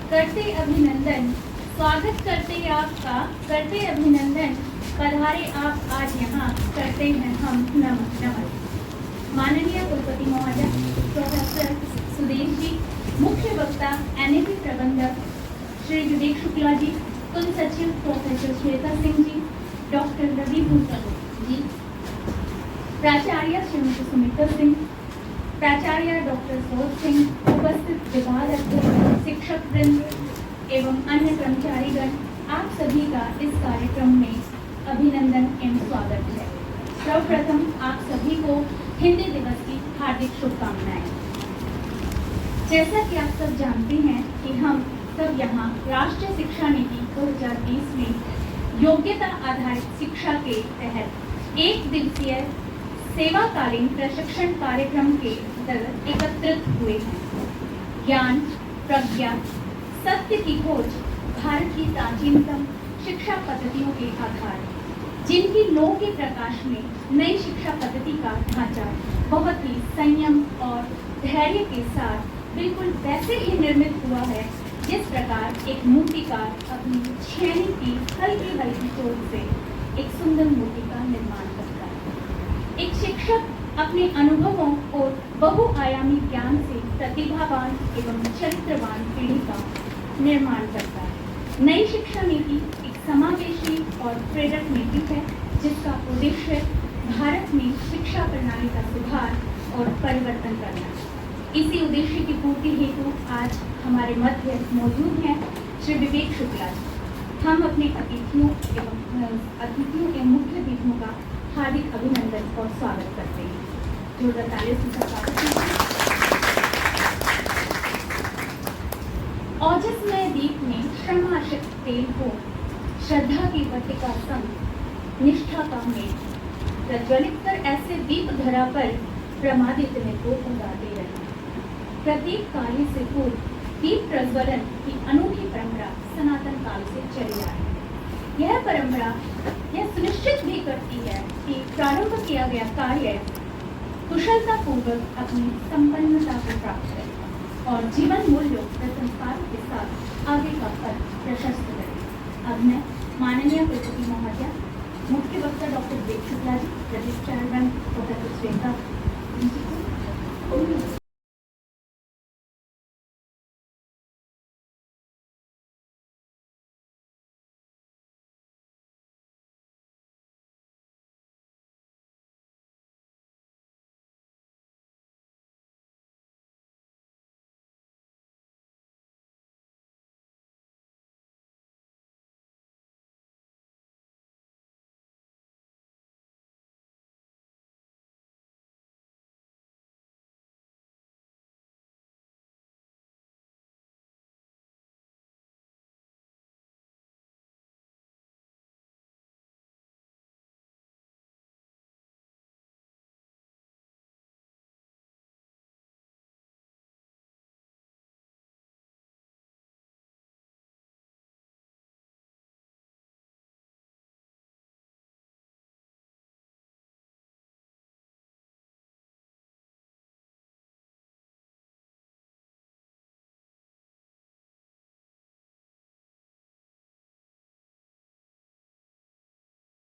करते अभिनंदन, स्वागत करते आपका, करते अभिनंदन, पधारे आप आज यहाँ, करते हैं हम नमन। माननीय कुलपति महोदय प्रोफेसर सुदेश जी, मुख्य वक्ता NAP प्रबंधक श्री विवेक शुक्ला जी, कुल सचिव प्रोफेसर श्वेता सिंह जी, डॉक्टर रवि भूषण जी, प्राचार्य श्रीमती सुमित्रा सिंह, प्राचार्य डॉक्टर सौरभ सिंह, उपस्थित विभाग अध्यक्ष, शिक्षक वृंद एवं अन्य कर्मचारीगण, आप सभी का इस कार्यक्रम में अभिनंदन एवं स्वागत है। सर्वप्रथम आप सभी को हिंदी दिवस की हार्दिक शुभकामनाएं। जैसा कि आप सब जानते हैं कि हम सब यहाँ राष्ट्रीय शिक्षा नीति 2020 में योग्यता आधारित शिक्षा के तहत एक दिवसीय सेवाकालीन प्रशिक्षण कार्यक्रम के अंतर्गत एकत्रित हुए हैं। ज्ञान, प्रज्ञा, सत्य की खोज भारत की प्राचीनतम शिक्षा पद्धतियों के आधार, जिनकी लौ के प्रकाश में नई शिक्षा पद्धति का ढांचा बहुत ही संयम और धैर्य के साथ बिल्कुल वैसे ही निर्मित हुआ है जिस प्रकार एक मूर्तिकार अपनी छेनी की हल्की हल्की चोट से एक सुंदर मूर्ति का निर्माण करता है। एक शिक्षक अपने अनुभवों और बहुआयामी ज्ञान से प्रतिभावान एवं चरित्रवान पीढ़ी का निर्माण करता है। नई शिक्षा नीति एक समावेशी और प्रेरक नीति है जिसका उद्देश्य भारत में शिक्षा प्रणाली का सुधार और परिवर्तन करना है। इसी उद्देश्य की पूर्ति हेतु आज हमारे मध्य मौजूद हैं श्री विवेक शुक्ला जी। हम अपने अतिथियों के मुख्य अतिथियों का हार्दिक अभिनंदन और स्वागत करते हैं। जोरदार तालियों से स्वागत कीजिए। ओजस्मय दीप में श्रमाशित तेल को श्रद्धा की वर्तिका संग निष्ठा का मेल प्रज्वलित कर ऐसे दीप धरा पर प्रमादित में को उगाते रहे। प्रत्येक कार्य से पूर्व दीप प्रज्वलन की अनूठी परंपरा सनातन काल से चली आ रही है। यह परंपरा यह सुनिश्चित भी करती है कि प्रारंभ किया गया कार्य कुशलता पूर्वक अपनी संपन्नता को प्राप्त करे और जीवन मूल्यों व संस्कारों के साथ आगे का पथ प्रशस्त करे। अब मैं माननीय कुलपति महोदय, मुख्य वक्ता डॉक्टर विवेक शुक्ला जी, रजिस्ट्रार प्रोफेसर श्वेता जी को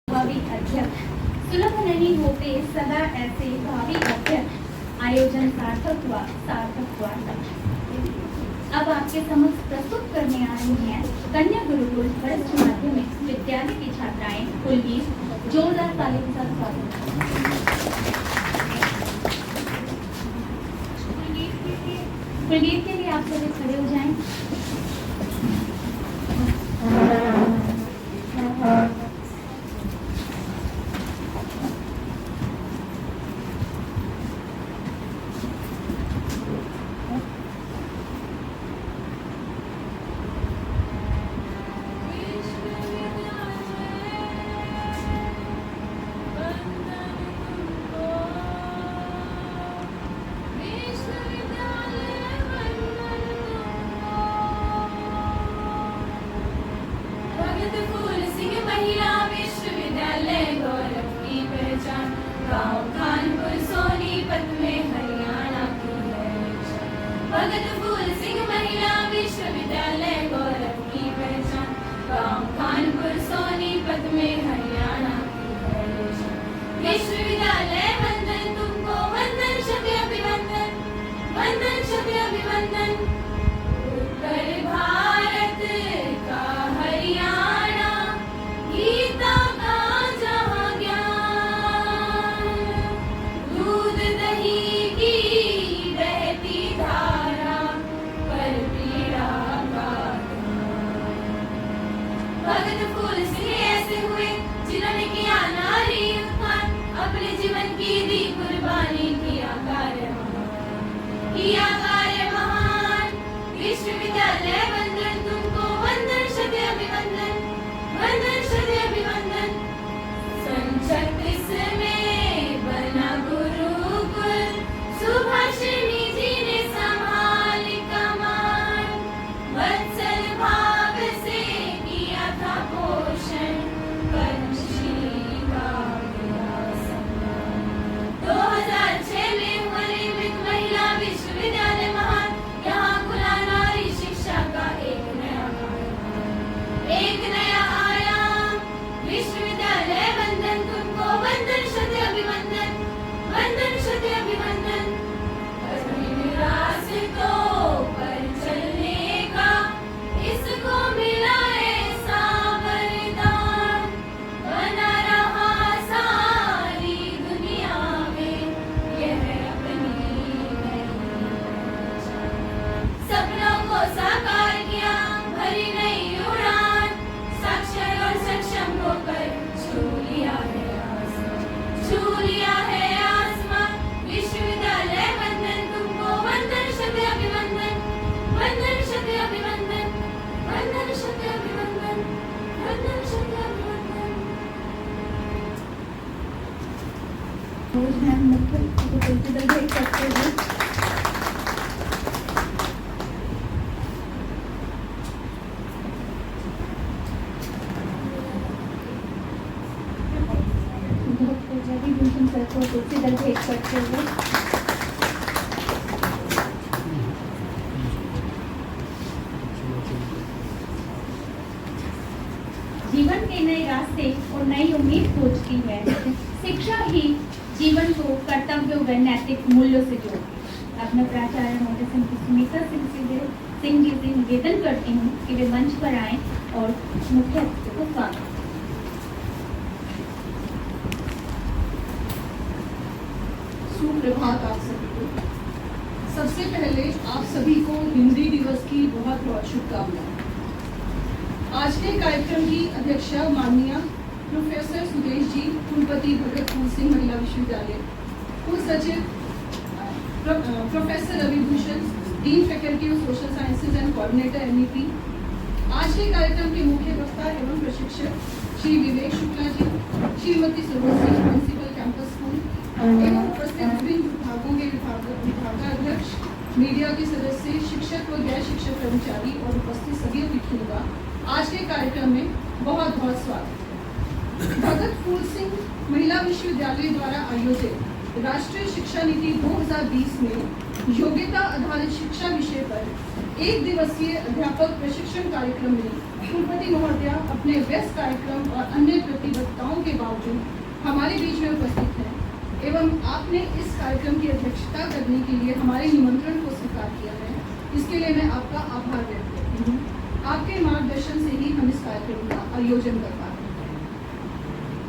भावी अध्यक्ष, सुलभ नहीं होते सदा ऐसे भावी अध्यक्ष, आयोजन सार्थक हुआ अब आपके समक्ष प्रस्तुत करने आ रही हैं कन्या गुरुकुल वरिष्ठ माध्यमिक विद्यालय की छात्राएं कुलदीप। जोरदार तालियों के साथ स्वागत। कुलदीप के लिए आप सभी खड़े हो जाएं। गांव कानपुर सोनीपत में हरियाणा छू लिया है आसमां, विश्वविद्यालय वंदन तुमको, वंदन शत अभिवंदन, वंदन शत अभिवंदन, वंदन शत अभिवंदन, वंदन शत अभिवंदन। रोज मैम मुख्य प्रिंसिपल भेज सकते हैं। सर को प्रिंसिपल भेज सकते हैं। जीवन के नए रास्ते और नई उम्मीद खोजती है। शिक्षा ही जीवन को कर्तव्यों व नैतिक मूल्यों से जोड़ती। अब मैं प्राचार्य महोदय सुमित्रा सिंह जी से निवेदन करती हूँ कि वे मंच पर आएं और मुख्य अतिथि को स्वागत। सुप्रभात आप सभी को। सबसे पहले आप सभी को हिंदी दिवस की बहुत बहुत शुभकामनाएं। आज के कार्यक्रम की अध्यक्षता माननीय प्रोफेसर सुदेश जी, कुलपति भगत फूल सिंह महिला विश्वविद्यालय, कुल सचिव professor Ravi Bhushan, dean faculty of social sciences and coordinator MEP. आज के कार्यक्रम के मुख्य वक्ता एवं प्रशिक्षक Shri Vivek Shukla ji, Shrimati Surabhi Singh, principal campus school एवं उपस्थित विभिन्न विभागों के विभागाध्यक्ष, मीडिया के सदस्य, शिक्षक व गैर शिक्षक कर्मचारी और उपस्थित सभी अतिथियों का आज के कार्यक्रम में बहुत बहुत स्वागत। भगत फूल सिंह महिला विश्वविद्यालय द्वारा आयोजित राष्ट्रीय शिक्षा नीति 2020 में योग्यता आधारित शिक्षा विषय पर एक दिवसीय अध्यापक प्रशिक्षण कार्यक्रम में कुलपति महोदया अपने व्यस्त कार्यक्रम और अन्य प्रतिबद्धताओं के बावजूद हमारे बीच में उपस्थित हैं एवं आपने इस कार्यक्रम की अध्यक्षता करने के लिए हमारे निमंत्रण को स्वीकार किया है। इसके लिए मैं आपका आभार व्यक्त करती हूँ। आपके मार्गदर्शन से ही हम इस कार्यक्रम का आयोजन कर पा रहे हैं।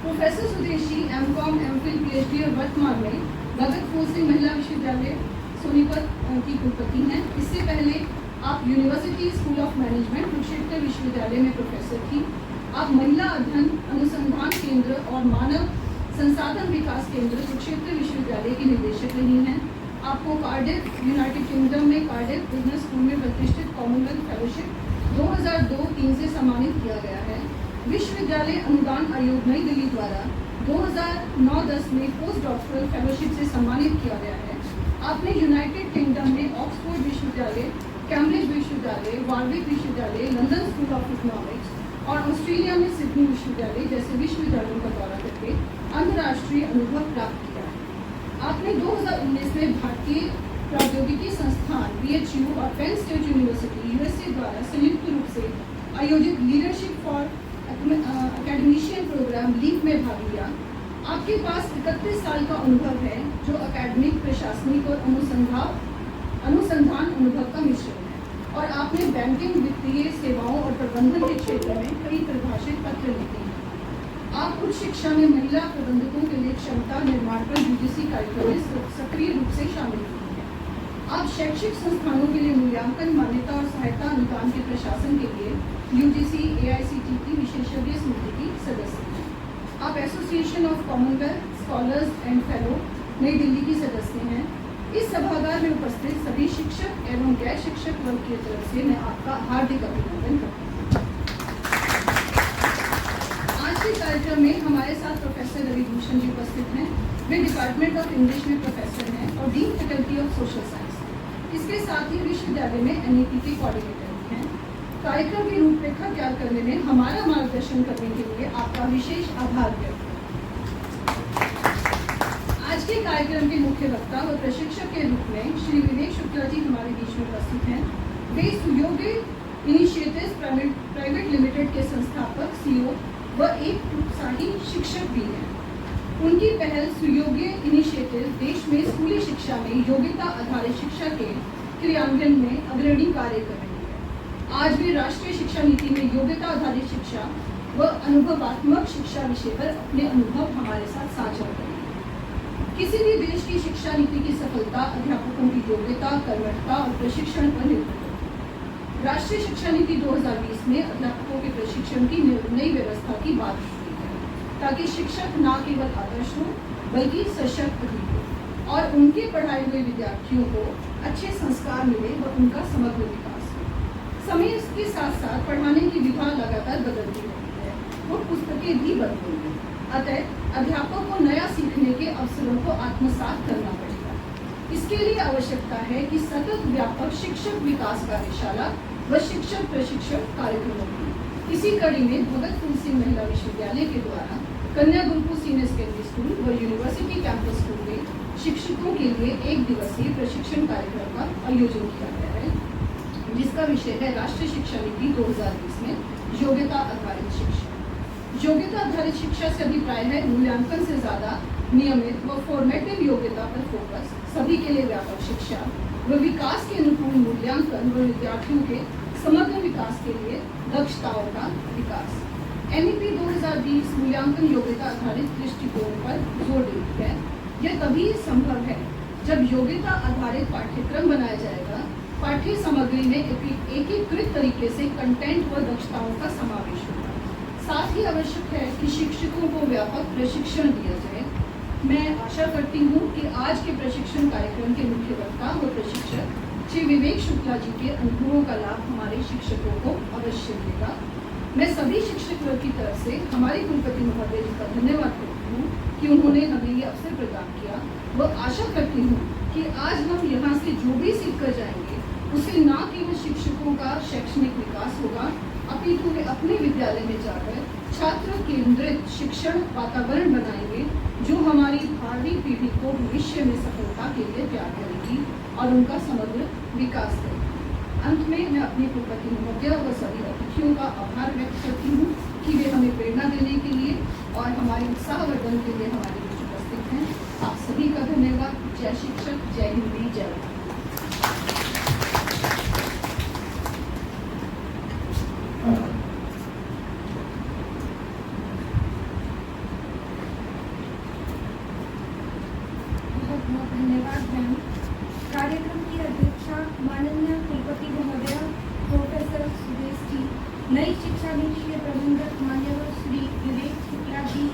Professor Sudesh ji MCom, MPhil, PhD और वर्तमान में भगत फूल सिंह महिला विश्वविद्यालय सोनीपत की कुलपति हैं। इससे पहले आप university school of management Kurukshetra विश्वविद्यालय में प्रोफेसर थी। आप महिला अध्ययन अनुसंधान केंद्र और मानव संसाधन विकास केंद्र कुरुक्षेत्र विश्वविद्यालय की निदेशक रही हैं। आपको कार्डिफ यूनाइटेड किंगडम में कार्डिफ बिजनेस स्कूल में प्रतिष्ठित कॉमनवेल्थ फेलोशिप 2002-3 से सम्मानित किया गया है। विश्वविद्यालय अनुदान आयोग नई दिल्ली द्वारा 2009-10 में पोस्ट डॉक्टरल फेलोशिप से सम्मानित किया गया है। आपने यूनाइटेड किंगडम में ऑक्सफोर्ड विश्वविद्यालय, कैम्ब्रिज विश्वविद्यालय, वार्विक विश्वविद्यालय, लंदन स्कूल ऑफ इकोनॉमिक्स और ऑस्ट्रेलिया में सिडनी विश्वविद्यालय जैसे विश्वविद्यालयों का दौरा करके अंतर्राष्ट्रीय अनुभव प्राप्त किया है। आपने 2019 में भारतीय प्रौद्योगिकी संस्थान BHU और पेन स्टेट यूनिवर्सिटी USA द्वारा संयुक्त रूप से आयोजित leadership for academician programme LEAP में भाग लिया। आपके पास 31 साल का अनुभव है जो अकेडमिक, प्रशासनिक और अनुसंधान अनुभव का मिश्रण है और आपने बैंकिंग, वित्तीय सेवाओं और प्रबंधन के क्षेत्र में कई परिभाषित पत्र लिखे हैं। आप उच्च शिक्षा में महिला प्रबंधकों के लिए क्षमता निर्माण पर UGC कार्यक्रम में सक्रिय रूप से शामिल हुई हैं। आप शैक्षिक संस्थानों के लिए मूल्यांकन, मान्यता और सहायता अनुदान के प्रशासन के लिए UGC AICTE की विशेषज्ञ समिति की सदस्य हैं। आप association of Commonwealth scholars and fellow नई दिल्ली की सदस्य हैं। इस सभागार में उपस्थित सभी शिक्षक एवं गैर शिक्षक वर्ग की तरफ से मैं आपका हार्दिक अभिनंदन करती हूँ। आज के कार्यक्रम में हमारे साथ प्रोफेसर रवि भूषण जी उपस्थित हैं। वे डिपार्टमेंट ऑफ इंग्लिश में प्रोफेसर हैं और dean faculty of social science. इसके साथ ही विश्वविद्यालय में NEP के कोऑर्डिनेटर भी हैं। कार्यक्रम की रूपरेखा तैयार करने में हमारा मार्गदर्शन करने के लिए आपका विशेष आभार व्यक्त। आज के कार्यक्रम के मुख्य वक्ता व प्रशिक्षक के रूप में श्री विवेक शुक्ला जी हमारे बीच में उपस्थित हैं। वे सुयोग्य इनिशिएटिव्स प्राइवेट लिमिटेड के संस्थापक, CEO व एक उत्साही शिक्षक भी हैं। उनकी पहल सुयोग्य इनिशिएटिव देश में स्कूली शिक्षा में योग्यता आधारित शिक्षा के क्रियान्वयन में अग्रणी कार्य कर रही है। आज भी राष्ट्रीय शिक्षा नीति में योग्यता आधारित शिक्षा व अनुभवात्मक शिक्षा विषय पर अपने अनुभव हमारे साथ साझा करेंगे। किसी भी देश की शिक्षा नीति की सफलता अध्यापकों की योग्यता, कर्मठता और प्रशिक्षण पर निर्भर करती है। राष्ट्रीय शिक्षा नीति 2020 में अध्यापकों के प्रशिक्षण की नई व्यवस्था की बात की है। ताकि शिक्षक न केवल आदर्श हो बल्कि सशक्त भी हो और उनके पढ़ाए हुए विद्यार्थियों को अच्छे संस्कार मिले व उनका समग्र विकास हो। समय के साथ साथ पढ़ाने की विधा लगातार बदलती रहती है, वो पुस्तकें भी बदलेंगी। अतः अध्यापक को नया सीखने के अवसरों को आत्मसात करना पड़ेगा। इसके लिए आवश्यकता है कि सतत व्यापक शिक्षक विकास कार्यशाला व शिक्षक प्रशिक्षण कार्यक्रमों की इसी कड़ी में भगत फूल सिंह महिला विश्वविद्यालय के द्वारा कन्या गुरुकुल सीनियर सेकेंडरी स्कूल व यूनिवर्सिटी कैंपस स्कूल में शिक्षकों के लिए 1 दिवसीय प्रशिक्षण कार्यक्रम का आयोजन किया गया है, जिसका विषय है राष्ट्रीय शिक्षा नीति 2020 में योग्यता आधारित शिक्षा। योग्यता आधारित शिक्षा से अभिप्राय है मूल्यांकन से ज्यादा नियमित व फॉर्मेटिव योग्यता पर फोकस, सभी के लिए व्यापक शिक्षा व विकास के अनुकूल मूल्यांकन व विद्यार्थियों के समग्र विकास के लिए दक्षताओं का विकास। NEP 2020 मूल्यांकन योग्यता आधारित दृष्टिकोण पर जोर देती है। यह तभी संभव है जब योग्यता आधारित पाठ्यक्रम बनाया जाएगा। पाठ्य सामग्री में एकीकृत तरीके से कंटेंट व दक्षताओं का समावेश होगा। साथ ही आवश्यक है कि शिक्षकों को व्यापक प्रशिक्षण दिया जाए। मैं आशा करती हूँ कि आज के प्रशिक्षण कार्यक्रम के मुख्य वक्ता व प्रशिक्षक श्री विवेक शुक्ला जी के अनुभवों का लाभ हमारे शिक्षकों को अवश्य मिलेगा। मैं सभी शिक्षक वर्ग की तरफ से हमारे कुलपति महोदय जी का धन्यवाद करती हूँ कि उन्होंने हमें ये अवसर प्रदान किया। वह आशा करती हूँ कि आज हम यहाँ से जो भी सीख कर जाएंगे उसे न केवल शिक्षकों का शैक्षणिक विकास होगा, अपितु वे अपने विद्यालय में जाकर छात्र केंद्रित शिक्षण वातावरण बनाएंगे जो हमारी भावी पीढ़ी को भविष्य में सफलता के लिए तैयार करेगी और उनका समग्र विकास करेगी। अंत में मैं अपने कुलपति महोदय व सभी अतिथियों का आभार व्यक्त करती हूँ कि वे हमें प्रेरणा देने के लिए और हमारे उत्साहवर्धन के लिए हमारे बीच उपस्थित हैं। आप सभी का धन्यवाद। जय शिक्षक, जय हिंदी, जय भारत। बहुत बहुत धन्यवाद मैम। कार्यक्रम की अध्यक्षता माननीय कुलपति महोदय प्रोफेसर सुदेश जी, नई शिक्षा नीति के प्रबंधक मान्यवर श्री विवेक शुक्ला जी,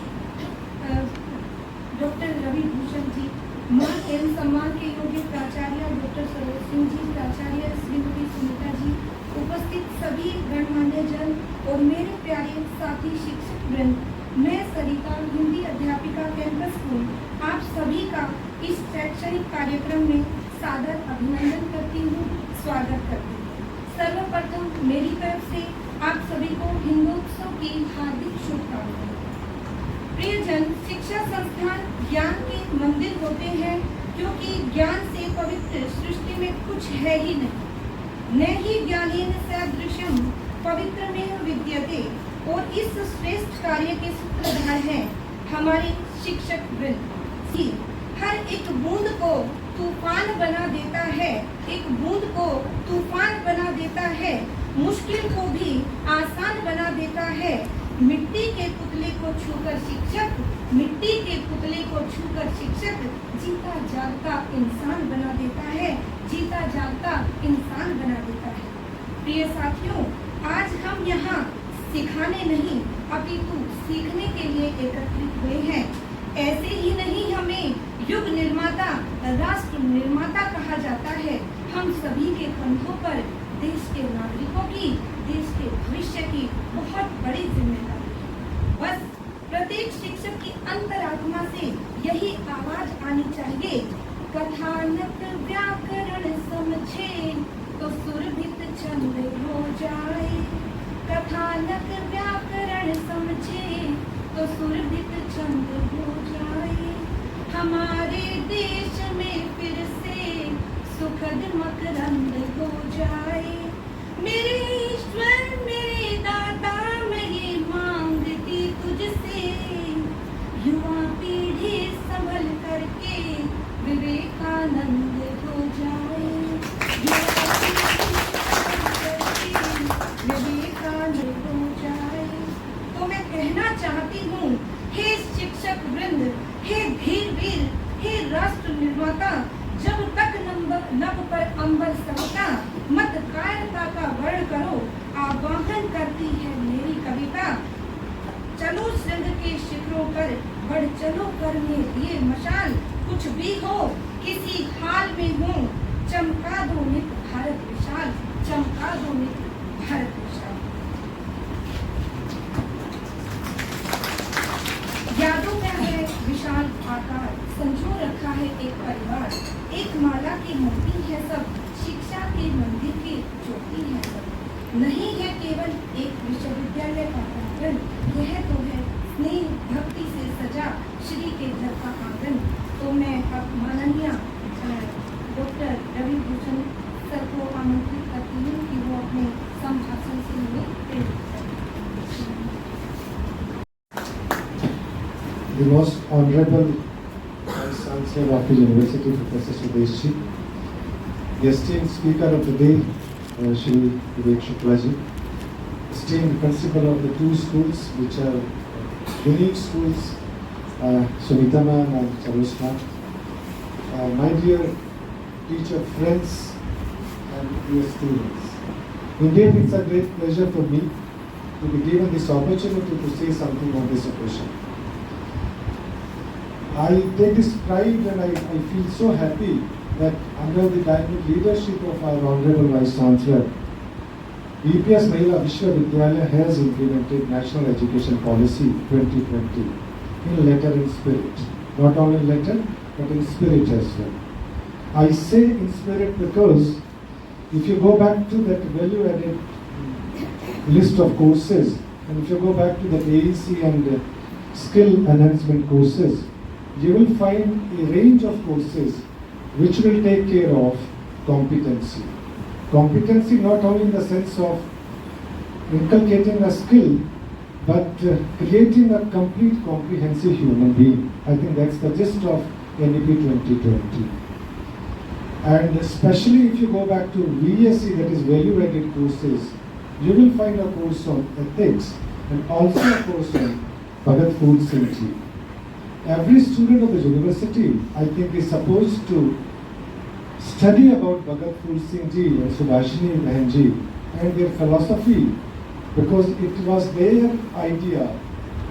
डॉक्टर रवि भूषण जी, मान एवं सम्मान के योग्य प्राचार्य डॉक्टर सरोज सिंह जी, प्राचार्य श्रीमती सुनीता जी, उपस्थित सभी गणमान्य जन और मेरे प्यारे साथी शिक्षक वृंद, मैं सरिता हिंदी अध्यापिका कैंपस स्कूल आप सभी का इस शैक्षणिक कार्यक्रम में सादर अभिनंदन करती हूँ, स्वागत करती हूँ। सर्वप्रथम मेरी तरफ से आप सभी को हिंदोत्सव की हार्दिक शुभकामनाएं। प्रियजन, शिक्षा संस्थान ज्ञान के मंदिर होते हैं क्योंकि ज्ञान से पवित्र सृष्टि में कुछ है ही नहीं। न ही ज्ञानेन सदृशम पवित्रमेव विद्यते। और इस श्रेष्ठ कार्य के सूत्रधार हैं हमारे शिक्षक वृंद। हर एक बूंद को तूफान बना देता है, एक बूंद को तूफान बना देता है, मुश्किल को भी आसान बना देता है। मिट्टी के पुतले को छूकर शिक्षक, मिट्टी के पुतले को छूकर शिक्षक जीता जागता इंसान बना देता है, जीता जागता इंसान बना देता है। प्रिय साथियों, आज हम यहाँ सिखाने नहीं अपितु सीखने के लिए एकत्रित हुए हैं। ऐसे ही नहीं हमें युग निर्माता, राष्ट्र निर्माता कहा जाता है। हम सभी के कंधों पर देश के नागरिकों की, देश के भविष्य की बहुत बड़ी जिम्मेदारी है। बस प्रत्येक शिक्षक की अंतरात्मा से यही आवाज आनी चाहिए, कथानक व्याकरण समझे तो सुरभित छंद हो जाए। कथानक व्याकरण समझे तो सुरभित छंद हो जाए। हमारे देश में फिर से सुखद मकरंद हो जाए। मेरे ईश्वर मेरे दाता मैं ये मांगती तुझसे, युवा पीढ़ी संभल करके विवेकानंद हो जाए। विवेकानंद हो जाए। तो मैं कहना चाहती हूँ, हे शिक्षक वृंद, हे धीर वीर, हे राष्ट्र निर्माता, जब तक नभ पर अंबर सहता, मत कायरता का वर्ण करो, आवाहन करती है मेरी कविता। चलो श्रृंग के शिखरों पर, बढ़ चलो कर में दिए मशाल। कुछ भी हो किसी हाल में हो, चमका दो नित भारत विशाल, चमका दो नित भारत विशाल। यादों में है विशाल आकार, संजो रखा है एक परिवार। एक माला की मोती है सब, शिक्षा के मंदिर की ज्योति है सब। नहीं है केवल एक विश्वविद्यालय का प्रांगण, यह तो है स्नेह भक्ति से सजा श्री के घर का आंगन। तो मैं अब माननीय डॉक्टर रवि भूषण सर को आमंत्रित करती हूँ कि वो अपने संभाषण से हमें प्रेरित करें। The most honorable Vice Chancellor of the University, Professor Sudesh Ji, the esteemed Speaker of the day, Shri Vivek Shukla Ji, esteemed Principal of the two schools, which are unique schools, Sunita ma'am and Charos ma'am, my dear teacher friends and dear students. Indeed, it's a great pleasure for me to be given this opportunity to say something on this occasion. I take this pride and I feel so happy that under the dynamic leadership of our Honorable Vice Chancellor, EPS Mahila Vishwavidyalaya has implemented National Education Policy 2020 in letter and spirit. Not only letter, but in spirit as well. I say in spirit because if you go back to that value-added list of courses, and if you go back to the AEC and skill enhancement courses, you will find a range of courses which will take care of competency. Competency not only in the sense of inculcating a skill, but creating a complete comprehensive human being. I think that's the gist of NEP 2020. And especially if you go back to VSC, that is value-added courses, you will find a course on ethics and also a course on Bhagat Phool Singh Ji. Every student of the university, I think, is supposed to study about Bhagat Phool Singh Ji and Subhashini Bahan Ji and their philosophy, because it was their idea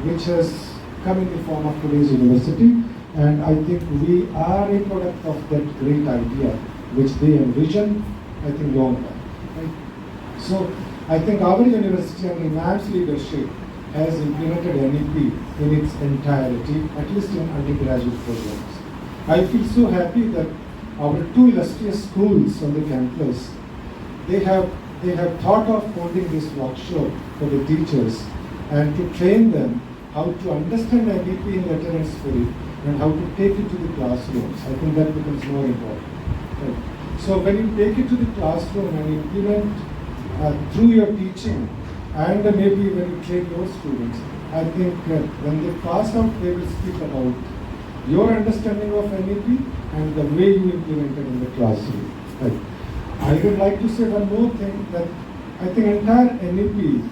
which has come in the form of today's university, and I think we are a product of that great idea which they envisioned, I think, long back. Right? So I think our university under ma'am's leadership has implemented NEP in its entirety, at least in undergraduate programs. I feel so happy that our two illustrious schools on the campus, they have thought of holding this workshop for the teachers and to train them how to understand NEP in letter and spirit and how to take it to the classrooms. I think that becomes more important. Right. So when you take it to the classroom and implement through your teaching, and maybe when you train your students, I think when they pass out, they will speak about your understanding of NEP and the way you implement it in the classroom. Right. I would like to say one more thing, that I think entire NEP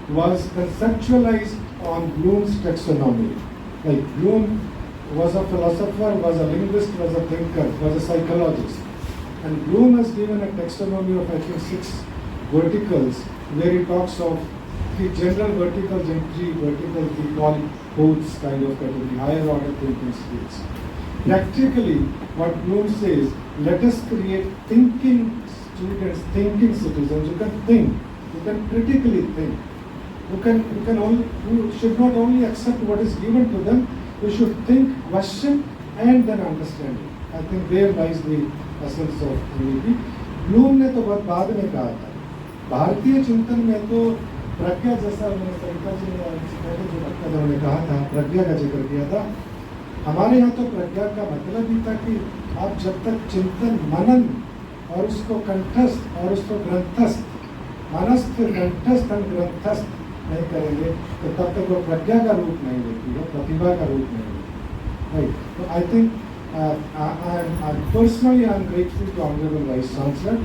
was conceptualized on Bloom's taxonomy. Like Bloom was a philosopher, was a linguist, was a thinker, was a psychologist. And Bloom has given a taxonomy of I think 6 verticals, where he talks of the general verticals and 3 verticals we call codes kind of category, higher order thinking skills. Practically, what Bloom says, let us create thinking students, thinking citizens who can think, who can critically think, who should not only accept what is given to them, they should think, question, and then understand it. I think there lies the essence of NEP. Bloom ने तो बहुत बाद में कहा था, भारतीय चिंतन में तो प्रज्ञा, जैसा मैंने सरिता जी ने जो रखा था, उन्होंने कहा था, प्रज्ञा का जिक्र किया था। हमारे यहाँ तो प्रज्ञा का मतलब ही था कि आप जब तक चिंतन मनन और उसको कंठस्थ और उसको ग्रंथस्थ, मनस्थ कंठस्थ और ग्रंथस्थ नहीं करेंगे तो तब तक वो प्रज्ञा का रूप नहीं लेती है, प्रतिभा का रूप नहीं लेती। राइट, तो I think personally I am grateful to Honorable Vice Chancellor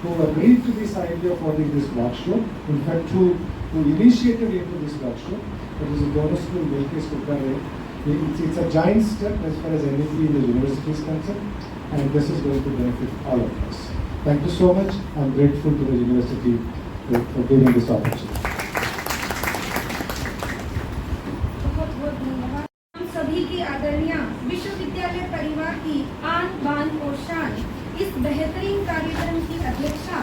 who agreed to this idea of holding this workshop. In fact, who initiated into this workshop. That is a donor school, Bilkis Kukkare. It's a giant step as far as NEP in the university is concerned, and this is going to benefit all of us. Thank you so much. I am grateful to the university for giving this opportunity. की आन बान और शान इस बेहतरीन कार्यक्रम की अध्यक्षता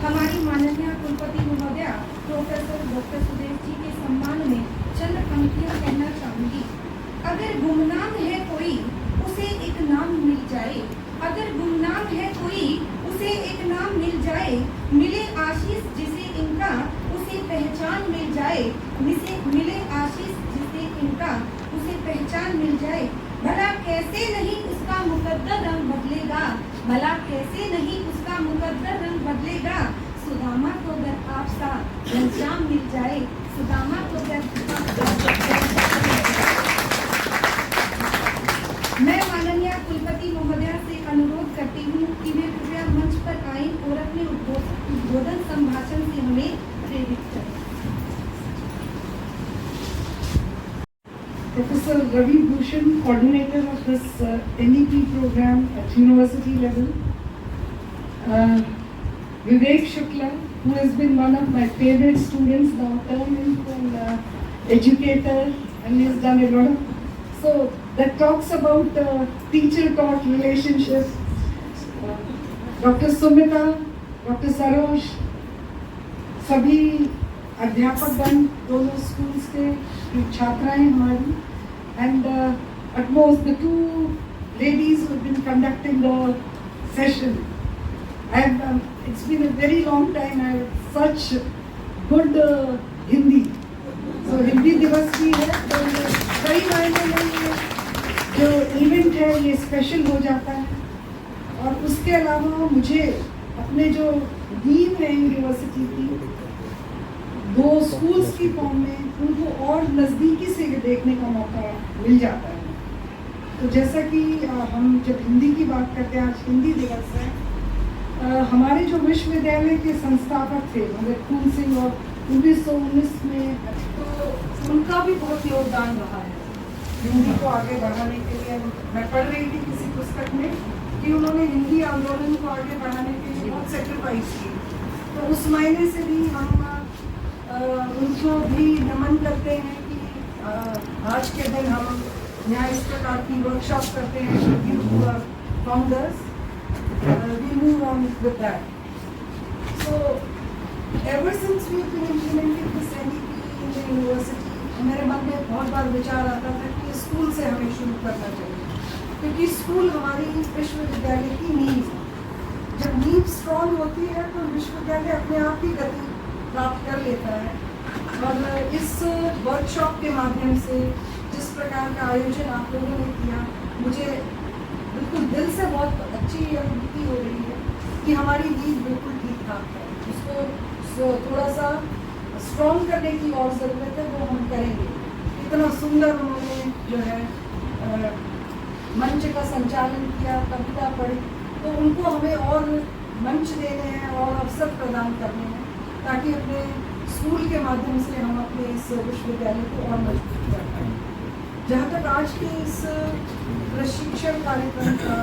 हमारी माननीय कुलपति महोदया प्रोफेसर डॉक्टर सुदेश जी के सम्मान में चंद पंक्तियां कहना चाहूंगी। अगर गुमनाम है कोई उसे एक नाम मिल जाए, अगर गुमनाम है कोई उसे एक नाम मिल जाए, मिले आशीष जिसे इनका उसे पहचान मिल जाए, मिले आशीष जिसे इनका उसे पहचान मिल जाए। भला कैसे नहीं उसका मुकद्दर रंग बदलेगा, भला कैसे नहीं उसका मुकद्दर रंग बदलेगा। सुदामा को अगर आपसा घनश्याम मिल जाए, सुदामा को मैं माननीय कुलपति महोदया से अनुरोध करती हूँ कि वे कृपया मंच पर आएं और अपने उद्बोधन संभाषण से हमें प्रेरित करें। Professor Ravi Bhushan, coordinator of this NEP program at university level. Vivek Shukla, who has been one of my favorite students, now turned into an educator and has done a lot of, so that talks about teacher-taught relationship. Dr. Sumita, Dr. Sarosh, सभी अध्यापकगण दोनों schools के छात्राएं हमारी, and at most the two ladies who have been conducting the session. It's been a very long time. I have such good Hindi. So Hindi दिवस भी है, तो कई मायने में ये जो इवेंट है ये स्पेशल हो जाता है। और उसके अलावा मुझे अपने जो डीन है यूनिवर्सिटी की, दो स्कूल्स की फॉर्म में उनको और नज़दीकी से देखने का मौका मिल जाता है। तो जैसा कि हम जब हिंदी की बात करते हैं, आज हिंदी दिवस है, हमारे जो विश्वविद्यालय के संस्थापक थे मगर खून सिंह और 1919 में, तो उनका भी बहुत योगदान रहा है हिंदी को आगे बढ़ाने के लिए। मैं पढ़ रही थी किसी पुस्तक में कि उन्होंने हिंदी आंदोलन को आगे बढ़ाने के लिए बहुत सेक्रीफाइस की। तो उस मायने से भी हम उनको भी नमन करते हैं कि आज के दिन हम यहाँ इस प्रकार की वर्कशॉप करते हैं founders. We move on with that. So ever since we've been implementing this NEP in the university, मेरे मन में बहुत बार विचार आता था कि स्कूल से हमें शुरू करना चाहिए, क्योंकि स्कूल हमारी विश्वविद्यालय की नींव है। जब नींव स्ट्रॉन्ग होती है तो विश्वविद्यालय अपने आप ही गति प्राप्त कर लेता है। और इस वर्कशॉप के माध्यम से जिस प्रकार का आयोजन आप लोगों ने किया, मुझे बिल्कुल दिल से बहुत अच्छी अनुभूति हो रही है कि हमारी नींव बिल्कुल ठीक ठाक है। उसको थोड़ा सा स्ट्रॉन्ग करने की और ज़रूरत है, वो हम करेंगे। इतना सुंदर उन्होंने जो है मंच का संचालन किया, कविता पढ़ी, तो उनको हमें और मंच देने हैं और अवसर प्रदान करने हैं ताकि अपने स्कूल के माध्यम से हम अपने इस विश्वविद्यालय को और मजबूत कर पाएँ। जहाँ तक आज के इस प्रशिक्षण कार्यक्रम का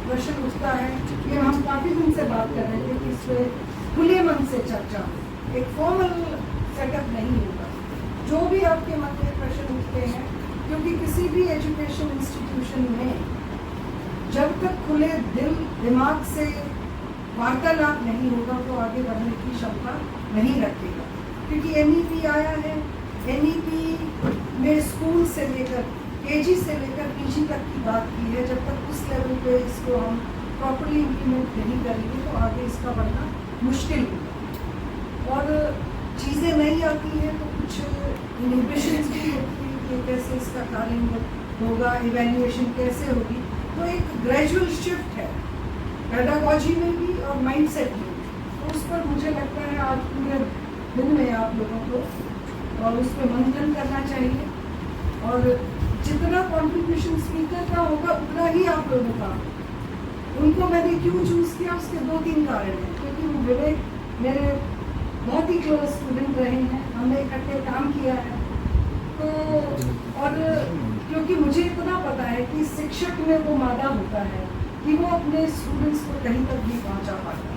प्रश्न उठता है, ये हम काफ़ी दिन से बात कर रहे थे कि इस पर खुले मन से चर्चा, एक फॉर्मल सेटअप नहीं होगा। जो भी आपके मन में प्रश्न उठते हैं, क्योंकि किसी भी एजुकेशन इंस्टीट्यूशन में जब तक खुले दिल दिमाग से वार्तालाप नहीं होगा तो आगे बढ़ने की क्षमता नहीं रखेगा। क्योंकि NEP आया है, NEP में स्कूल से लेकर KG से लेकर PG तक की बात की है। जब तक उस लेवल पे इसको हम प्रॉपर्ली इम्प्लीमेंट नहीं करेंगे तो आगे इसका बढ़ना मुश्किल होगा। और चीज़ें नहीं आती हैं तो कुछ इनहिबिशंस भी होती हैं कि कैसे इसका कार्य होगा, इवैल्यूएशन कैसे होगी। तो एक ग्रेजुअल शिफ्ट है पेडागॉजी में भी और माइंडसेट में। तो उस पर मुझे लगता है आज पूरे दिन में आप लोगों को और उस पर मंथन करना चाहिए। और जितना कॉन्ट्रीब्यूशन स्पीकर का होगा उतना ही आप लोगों का। उनको मैंने क्यों चूज़ किया, उसके 2-3 कारण हैं। क्योंकि वो विवेक मेरे बहुत ही क्लोज स्टूडेंट रहे हैं, हमने इकट्ठे काम किया है। तो और क्योंकि मुझे इतना पता है कि शिक्षक में वो मादा होता है कि वो अपने स्टूडेंट्स को कहीं तक भी पहुंचा पाता है।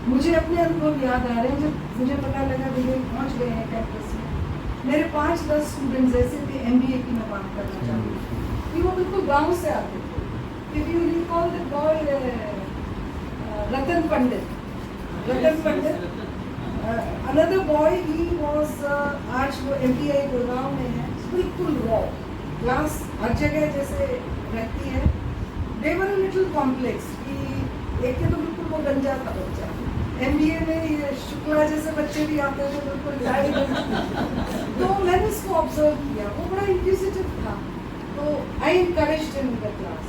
मुझे अपने अनुभव याद आ रहे हैं, जब मुझे पता लगा विवेक पहुंच गए हैं कैंपस में, मेरे 5-10 स्टूडेंट्स ऐसे थे MBA की मैं बात करना चाहूँगी कि वो बिल्कुल गाँव से आते थे If you recall the boy Ratan Pandit, another boy, he was आज वो MTI गुड़गांव में है, बिल्कुल रॉ, क्लास हर जगह जैसे रहती है. They were a little complex कि एक के तो बिल्कुल वो गंजा था बच्चा. MBA में ये शुक्ला जैसे बच्चे भी आते थे बिल्कुल टाइट. तो मैंने इसको ऑब्जर्व किया, वो बड़ा इंक्विजिटिव था. तो आई encouraged him in the class.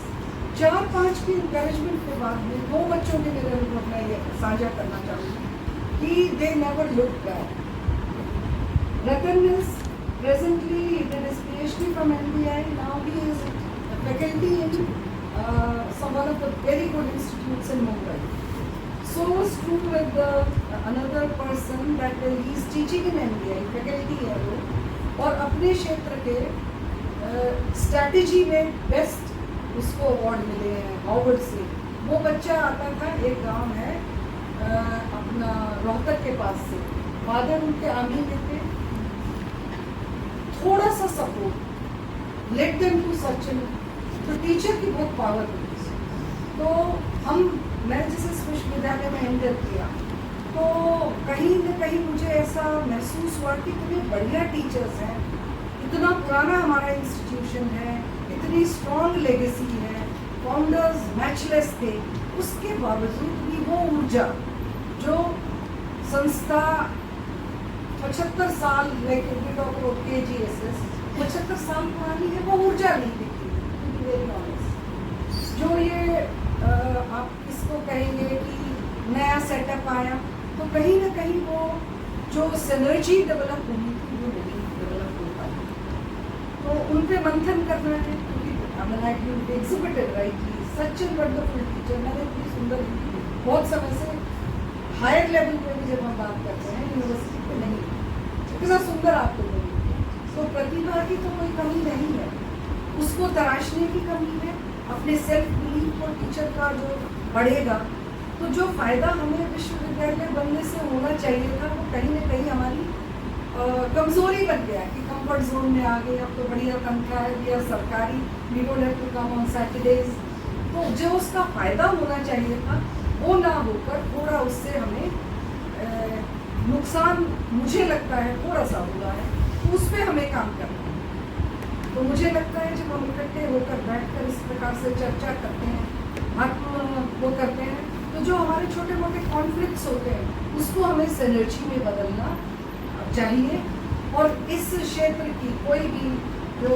4-5 की encouragement के बाद में 2 बच्चों के मेरे अनुभव मैं ये साझा करना चाहूँगी कि they never looked back. Ratan is presently did his PhD from NBI. Now he is a faculty in some one of the very good institutes in Mumbai. So was true with another person that he is teaching in NBI, faculty है वो, और अपने क्षेत्र के strategy में best उसको award मिले हैं हार्वर्ड से. वो बच्चा आता था, एक गांव है अपना रोहतक के पास से, फादर उनके आर्मी में थे. थोड़ा सा support let them to such in, तो टीचर की बहुत पावर होती है. तो मैं जिस विश्वविद्यालय में एंटर किया तो कहीं न कहीं मुझे ऐसा महसूस हुआ कि इतने बढ़िया टीचर्स हैं, इतना पुराना हमारा इंस्टीट्यूशन है, इतनी स्ट्रॉन्ग लेगेसी है, फाउंडर्स मैचलेस थे, उसके बावजूद भी वो ऊर्जा जो संस्था 75 साल like we talk about KGSS 75 साल पुरानी है, वो ऊर्जा नहीं दिखती. वेरी ऑनेस्ट, जो ये आप इसको कहेंगे कि नया सेटअप आया, तो कहीं ना कहीं वो जो सिनर्जी डेवलप होनी थी वो नहीं डेवलप हो पाई. तो उन पे मंथन करना है, क्योंकि exhibited rightly such an wonderful teacher. मैंने इतनी सुंदर बहुत समय से हायर लेवल पे भी जब हम बात करते हैं यूनिवर्सिटी पे नहीं, कितना सुंदर आपको मिली. तो प्रतिभा की तो कोई कमी नहीं है, उसको तराशने की कमी है. अपने सेल्फ बिलीफ को टीचर का जो बढ़ेगा, तो जो फायदा हमें विश्वविद्यालय बनने से होना चाहिए था वो कहीं ना कहीं हमारी कमजोरी बन गया कि कंफर्ट जोन में आ गए. अब तो बढ़िया तनख्वाह है, या सरकारी we don't have to come on Saturdays. तो जो उसका फायदा होना चाहिए था वो ना होकर थोड़ा उससे हमें नुकसान मुझे लगता है थोड़ा सा हुआ है. तो उस पर हमें काम करना है. तो मुझे लगता है जब हम इकट्ठे होकर बैठकर इस प्रकार से चर्चा करते हैं, वो करते हैं, तो जो हमारे छोटे मोटे कॉन्फ्लिक्ट्स होते हैं उसको हमें सिनर्जी में बदलना चाहिए. और इस क्षेत्र की कोई भी जो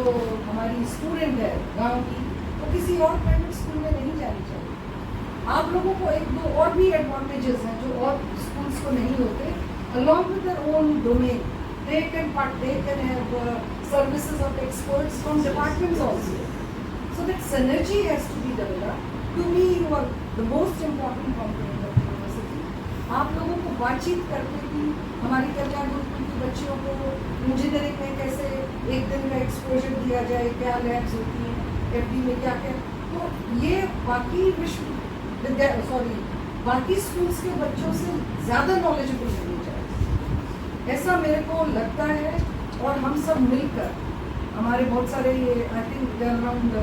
हमारी स्टूडेंट है गांव की, वो किसी और प्राइवेट स्कूल में नहीं जानी चाहिए. आप लोगों को 1-2 और भी एडवांटेजेस हैं जो और स्कूल्स को नहीं होते. Along with their own domain they can have services of experts from departments also. So that synergy has to be developed. To me, you are the most important component of the university. आप लोगों को बातचीत करके भी हमारी कल्याण गुरुकुल की बच्चियों को इंजीनियरिंग में कैसे एक दिन का एक्सपोजर दिया जाए, क्या लैब्स होती हैं, FD में क्या क्या, तो ये बाकी स्कूल्स के बच्चों से ज़्यादा नॉलेजेबल होनी चाहिए, ऐसा मेरे को लगता है. और हम सब मिलकर हमारे बहुत सारे ये आई थिंक अराउंड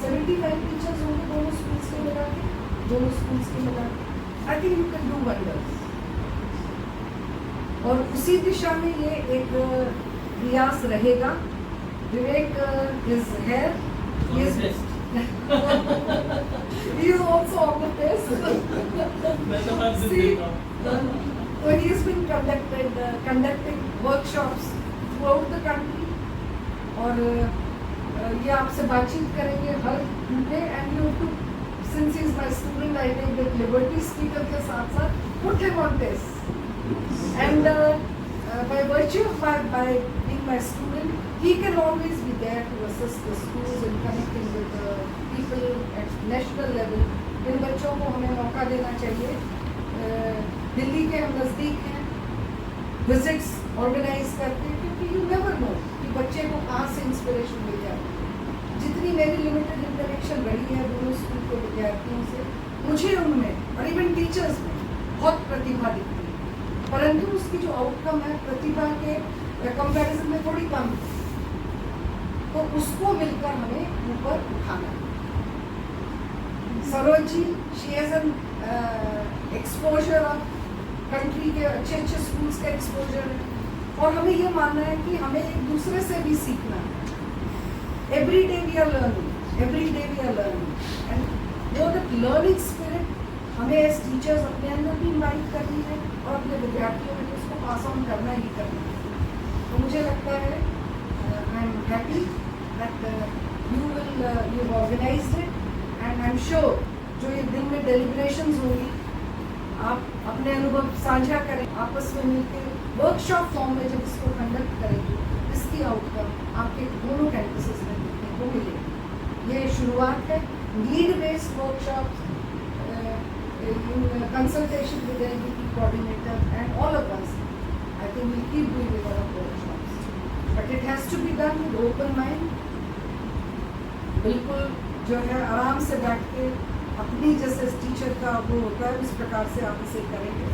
75 टीचर्स होंगे दोनों स्कूल्स के मिला के. I think you can do wonders. और उसी दिशा में ये एक प्रयास रहेगा. Vivek is here, he is also on the pace. See, so he has been conducting workshops throughout the country. और ये आपसे बातचीत करेंगे हर घंटे. And you too since he is my student I take the liberty speaker के साथ साथ put him on test. And by virtue of by being my student, he can always be there to assist the schools in connecting with the people at national level. इन बच्चों को हमें मौका देना चाहिए. दिल्ली के हम नज़दीक हैं, विजिट्स ऑर्गेनाइज करते हैं, क्योंकि यू नेवर नो कि बच्चे को कहाँ से इंस्पिरेशन मिल जाए. जितनी मेरी लिमिटेड इंटरेक्शन रही है दोनों स्कूल के विद्यार्थियों से, मुझे उनमें और इवन टीचर्स में बहुत प्रतिभा दिखती है, परंतु उसकी जो आउटकम है प्रतिभा के कंपैरिजन में थोड़ी कम है. तो उसको मिलकर हमें ऊपर उठाना है. Saroj ji, she has an exposure of country के अच्छे स्कूल्स का एक्सपोजर है, और हमें ये मानना है कि हमें एक दूसरे से भी सीखना है। Every day we are learning, every day we are learning, and वो दैट लर्निंग स्पिरिट हमें एज टीचर्स अपने अंदर भी इन्वाइट करनी है और अपने विद्यार्थियों में उसको पास ऑन करना ही करना है। तो मुझे लगता है I am happy that you organised it, and I am sure जो ये दिन में डेलिब्रेशंस होंगी, आप अपने अनुभव साझा करें, आपस में मिलकर वर्कशॉप फॉर्म में जब इसको कंडक्ट करेंगे, इसकी आउटकम आपके दोनों कैंपसेस में देखने को मिलेगी। ये शुरुआत है, need based workshop in consultation with the NDP coordinator and all of us. I think we'll keep doing a lot of workshops, but it has to be done with open mind. बिल्कुल जो है आराम से बैठ के अपनी जैसे teacher का वो होता है उस प्रकार से आप इसे करेंगे।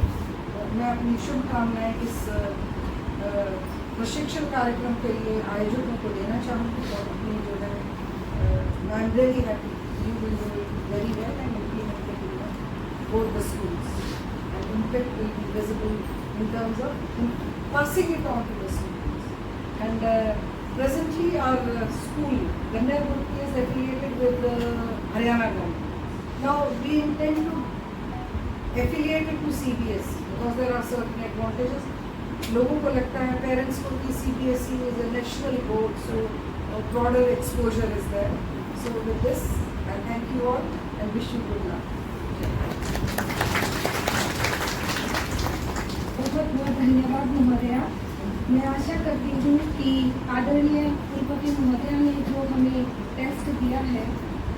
मैं अपनी शुभकामनाएं इस प्रशिक्षण कार्यक्रम के लिए आयोजकों को देना चाहूँगी और अपनी जो है I am really happy you will do it very well and both the schools, and impact will be visible in terms of passing it on to the students. And presently our school, Ganner Murthy, is affiliated with Haryana government. Now we intend to affiliate it to CBSE because there are certain advantages. लोगों को लगता है parents को कि CBSE is a national board, so a broader exposure is there. So with this, I thank you all and wish you good luck. बहुत बहुत धन्यवाद महोदया। मैं आशा करती हूँ कि आदरणीय कुलपति महोदया ने जो हमें टेस्ट दिया है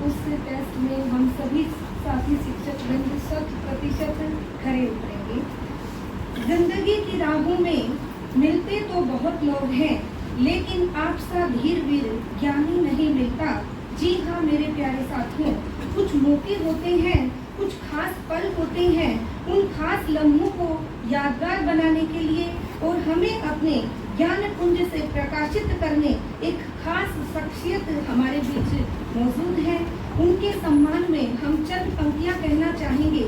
उस टेस्ट में हम सभी साथी शिक्षक बंधु 100% खरे उतरेंगे। जिंदगी की राहों में मिलते तो बहुत लोग हैं, लेकिन आपसा धीर वीर ज्ञानी नहीं मिलता। जी हाँ मेरे प्यारे साथियों, कुछ मौके होते हैं, कुछ खास पल होते हैं, उन खास लम्हों को यादगार बनाने के लिए और हमें अपने ज्ञान पुंज से प्रकाशित करने एक खास शख्सियत हमारे बीच मौजूद है। उनके सम्मान में हम चंद पंक्तियां कहना चाहेंगे।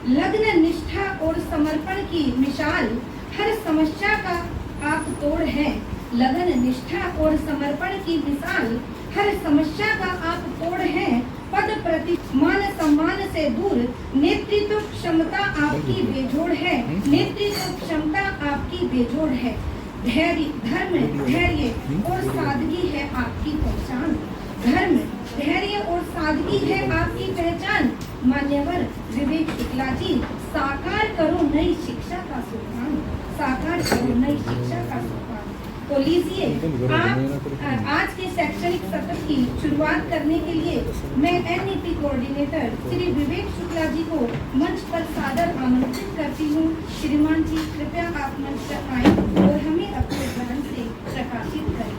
लग्न निष्ठा और समर्पण की मिसाल हर समस्या का आप तोड़ है। लगन निष्ठा और समर्पण की मिसाल हर समस्या का आप तोड़ है। पद प्रति मान सम्मान से दूर नेतृत्व क्षमता आपकी बेजोड़ है। नेतृत्व क्षमता आपकी बेजोड़ है। धैर्य धर्म धैर्य और सादगी है आपकी पहचान। धर्म धैर्य और सादगी है आपकी पहचान। मान्यवर विवेक शुक्ला जी, साकार करो नई शिक्षा का सोपान, साकार करो नई शिक्षा का सोपान। तो लीजिए आप आज के शैक्षणिक सत्र की शुरुआत करने के लिए मैं NEP कोऑर्डिनेटर श्री विवेक शुक्ला जी को मंच पर सादर आमंत्रित करती हूँ। श्रीमान जी कृपया आप मंच पर आएं और हमें अपने ज्ञान से प्रकाशित करें।